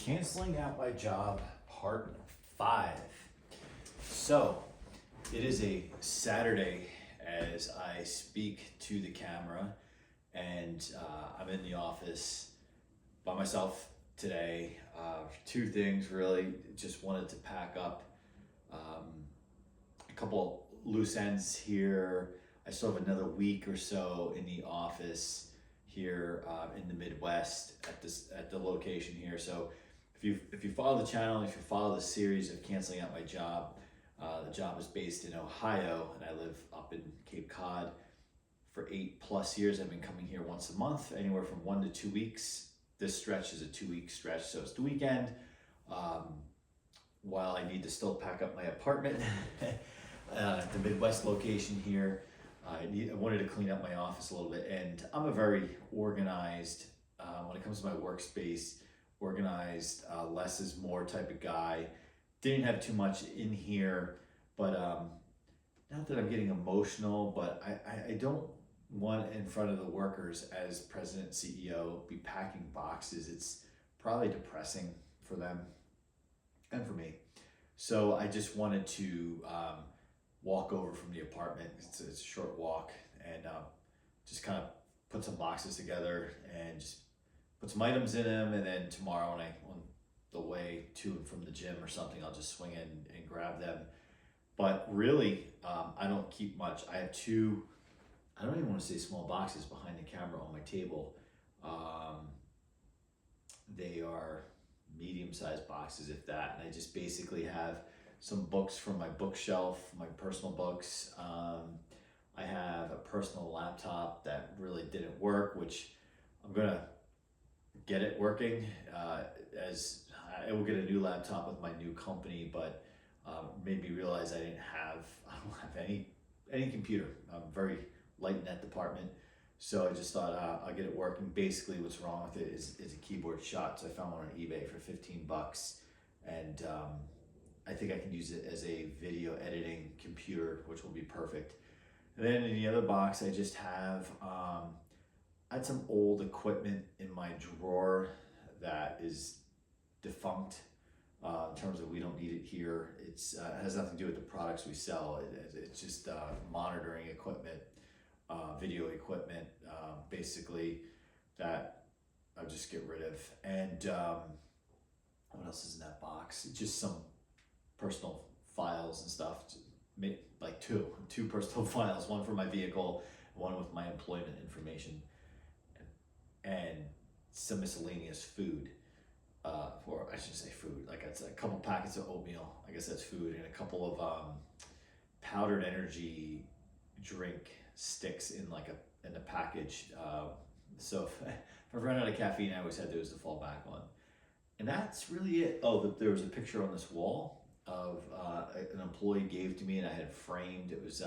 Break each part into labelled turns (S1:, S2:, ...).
S1: Canceling out my job, part 5. So, it is a Saturday as I speak to the camera, and I'm in the office by myself today. Two things really. Just wanted to pack up a couple loose ends here. I still have another week or so in the office here in the Midwest at the location here. So if you follow the channel, if you follow the series of canceling out my job, the job is based in Ohio and I live up in Cape Cod. For 8+ years, I've been coming here once a month, anywhere from 1 to 2 weeks. This stretch is a 2-week stretch, so it's the weekend. While I need to still pack up my apartment at the Midwest location here, I wanted to clean up my office a little bit, and I'm a very organized, when it comes to my workspace, organized, less is more type of guy. Didn't have too much in here, but not that I'm getting emotional, but I don't want in front of the workers as president and CEO be packing boxes. It's probably depressing for them and for me. So I just wanted to walk over from the apartment. It's a short walk, and just kind of put some boxes together and just put some items in them, and then tomorrow when on the way to and from the gym or something, I'll just swing in and grab them. But really, I don't keep much. I have two, I don't even want to say small boxes behind the camera on my table. They are medium-sized boxes, if that, and I just basically have some books from my bookshelf, my personal books. I have a personal laptop that really didn't work, which I'm gonna get it working. As I will get a new laptop with my new company, but made me realize I don't have any computer. I'm very light in that department, so I just thought I'll get it working. Basically, what's wrong with it is a keyboard shot. So I found one on eBay for $15, and I think I can use it as a video editing computer, which will be perfect. And then in the other box, I just have I had some old equipment in my drawer that is defunct in terms of we don't need it here. It has nothing to do with the products we sell. It's just monitoring equipment, video equipment, basically, that I'll just get rid of. And what else is in that box? Just some personal files and stuff, like two personal files, one for my vehicle, one with my employment information, and some miscellaneous food, or I should say food, like it's a couple packets of oatmeal, I guess that's food, and a couple of powdered energy drink sticks in a package. So if I run out of caffeine, I always had those to fall back on. And that's really it. Oh, there was a picture on this wall of an employee gave to me, and I had framed. It was,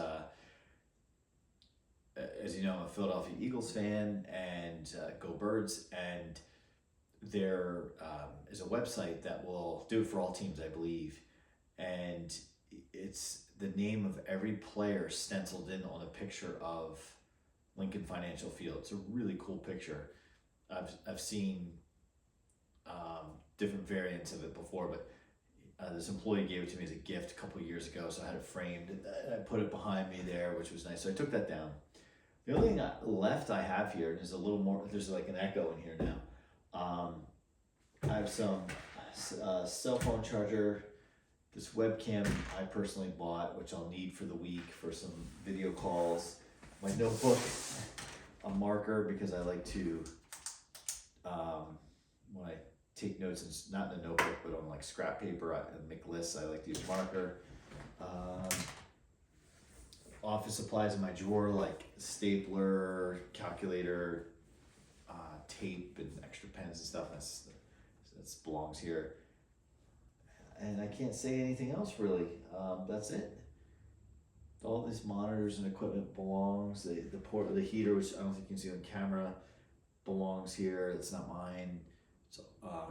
S1: as you know, I'm a Philadelphia Eagles fan, and go Birds, and there is a website that will do it for all teams, I believe, and it's the name of every player stenciled in on a picture of Lincoln Financial Field. It's a really cool picture. I've seen different variants of it before, but this employee gave it to me as a gift a couple of years ago, so I had it framed, and I put it behind me there, which was nice. So I took that down. The only thing left I have here, and there's a little more, there's like an echo in here now. I have some cell phone charger, this webcam I personally bought, which I'll need for the week for some video calls, my notebook, a marker, because I like to, when I take notes, it's not in a notebook, but on like scrap paper, and make lists, I like to use marker. Office supplies in my drawer, like stapler, calculator, tape, and extra pens and stuff. That belongs here. And I can't say anything else really. That's it. All these monitors and equipment belongs. The heater, which I don't think you can see on camera, belongs here. It's not mine. It's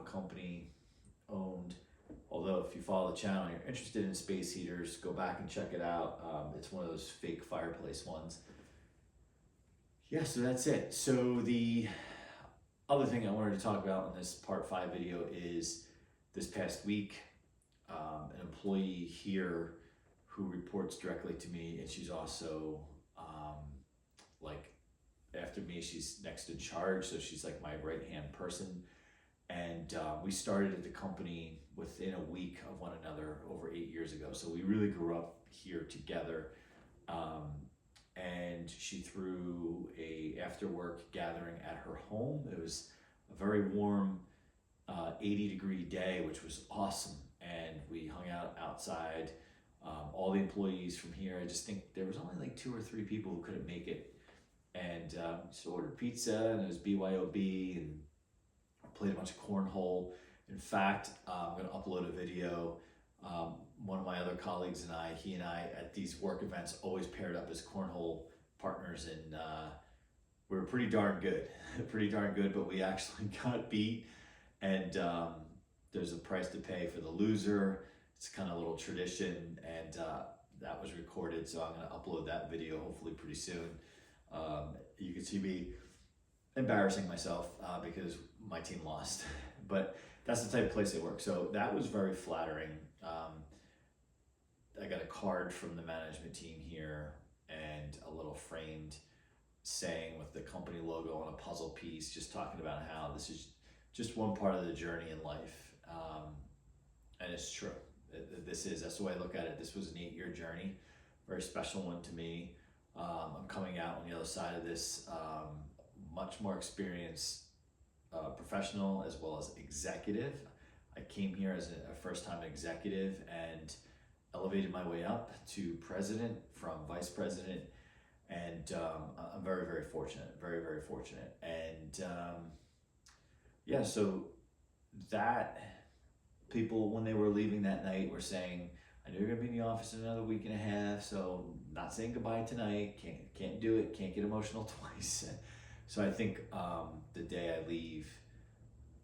S1: company owned. Although if you follow the channel and you're interested in space heaters, go back and check it out. It's one of those fake fireplace ones. Yeah, so that's it. So the other thing I wanted to talk about in this part 5 video is this past week, an employee here who reports directly to me, and she's also like after me, she's next in charge, so she's like my right hand person. And we started at the company within a week of one another over 8 years ago. So we really grew up here together. And she threw a after work gathering at her home. It was a very warm 80-degree day, which was awesome. And we hung out outside. All the employees from here, I just think there was only like 2 or 3 people who couldn't make it. And just ordered pizza, and it was BYOB, and played a bunch of cornhole. In fact, I'm going to upload a video. One of my other colleagues and he and I at these work events always paired up as cornhole partners, and we were pretty darn good. Pretty darn good, but we actually got beat, and there's a price to pay for the loser. It's kind of a little tradition, and that was recorded, so I'm going to upload that video hopefully pretty soon. You can see me embarrassing myself because my team lost, but that's the type of place I work. So that was very flattering. I got a card from the management team here and a little framed saying with the company logo on a puzzle piece, just talking about how this is just one part of the journey in life. And it's true. That's the way I look at it. This was an 8-year journey, very special one to me. I'm coming out on the other side of this much more experienced professional as well as executive. I came here as a first-time executive and elevated my way up to president from vice president, and I'm very, very fortunate, very, very fortunate. And yeah, so that people, when they were leaving that night, were saying, I know you're gonna be in the office in another week and a half, so not saying goodbye tonight, can't do it, can't get emotional twice. So I think the day I leave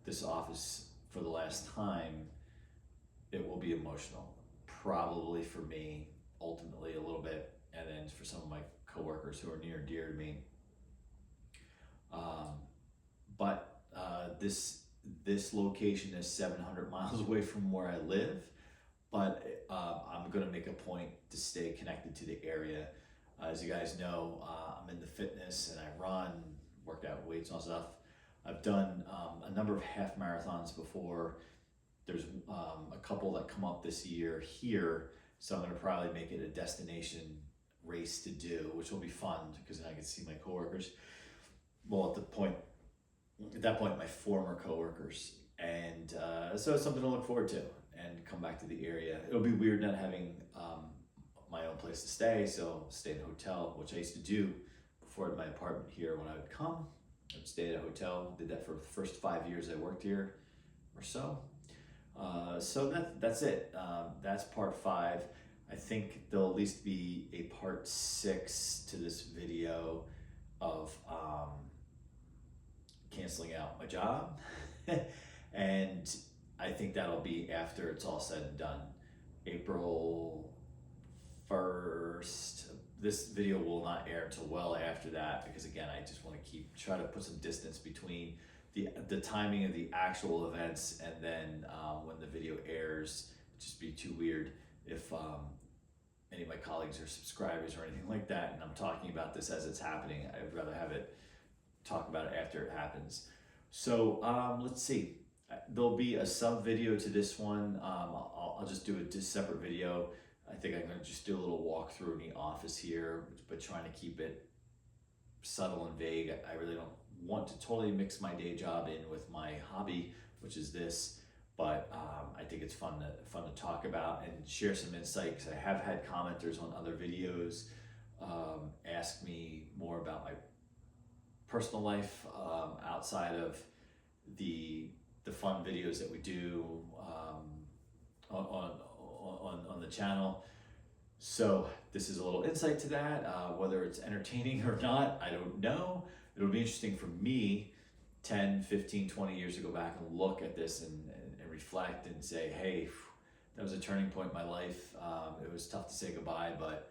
S1: this office for the last time, it will be emotional. Probably for me, ultimately a little bit, and then for some of my coworkers who are near and dear to me. But this location is 700 miles away from where I live, but I'm gonna make a point to stay connected to the area. As you guys know, I'm in the fitness and I run, work out weights and all stuff. I've done a number of half marathons before. There's a couple that come up this year here, so I'm gonna probably make it a destination race to do, which will be fun because then I can see my coworkers. Well, at that point, my former coworkers, and so it's something to look forward to and come back to the area. It'll be weird not having my own place to stay, so stay in a hotel, which I used to do before I had my apartment here. When I would come, I would stay at a hotel. Did that for the first 5 years I worked here or so. So that's it. That's part 5. I think there'll at least be a part 6 to this video of canceling out my job. And I think that'll be after it's all said and done. April 1st. This video will not air until well after that, because again, I just want to try to put some distance between the timing of the actual events and then when the video airs. It'd just be too weird if any of my colleagues are subscribers or anything like that, and I'm talking about this as it's happening. I'd rather talk about it after it happens. So let's see. There'll be a sub video to this one. I'll just do a separate video. I think I'm gonna just do a little walkthrough in the office here, but trying to keep it subtle and vague. I really don't want to totally mix my day job in with my hobby, which is this, but I think it's fun to talk about and share some insight, because I have had commenters on other videos ask me more about my personal life outside of the fun videos that we do on the channel. So this is a little insight to that. Whether it's entertaining or not, I don't know. It'll be interesting for me 10, 15, 20 years to go back and look at this and reflect and say, hey, that was a turning point in my life. It was tough to say goodbye, but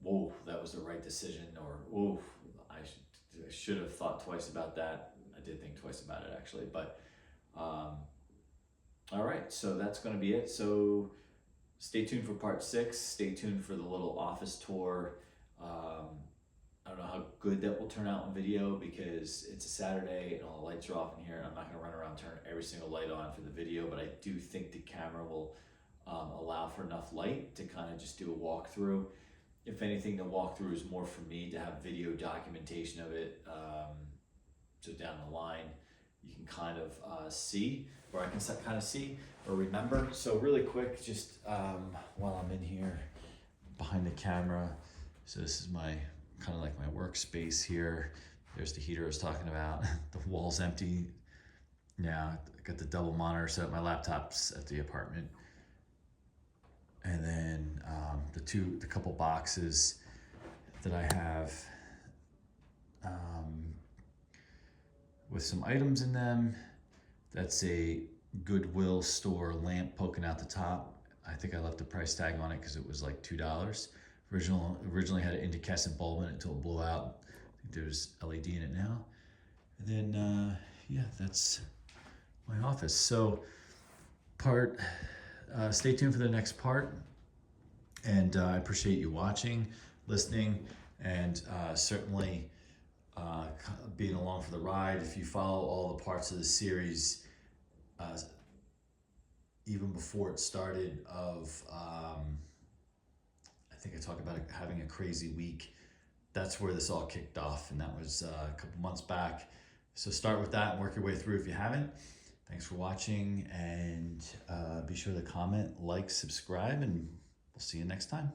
S1: whoa, that was the right decision. Or whoa, I should have thought twice about that. I did think twice about it, actually, but All right, so that's going to be it. So stay tuned for part 6. Stay tuned for the little office tour. I don't know how good that will turn out on video because it's a Saturday and all the lights are off in here. I'm not going to run around turn every single light on for the video, but I do think the camera will allow for enough light to kind of just do a walkthrough. If anything, the walkthrough is more for me to have video documentation of it. So down the line, you can kind of see, or I can kind of see or remember. So really quick, just while I'm in here behind the camera. So this is my kind of like my workspace here. There's the heater I was talking about. The wall's empty. Now I got the double monitor set up. My laptop's at the apartment. And then the couple boxes that I have with some items in them. That's a Goodwill store lamp poking out the top. I think I left the price tag on it because it was like $2. Originally had an incandescent bulb in it until it blew out. I think there's LED in it now. And then, yeah, that's my office. So stay tuned for the next part. And I appreciate you watching, listening, and certainly being along for the ride. If you follow all the parts of the series, even before it started, I think I talked about having a crazy week. That's where this all kicked off, and that was a couple months back. So start with that and work your way through if you haven't. Thanks for watching, and be sure to comment, like, subscribe, and we'll see you next time.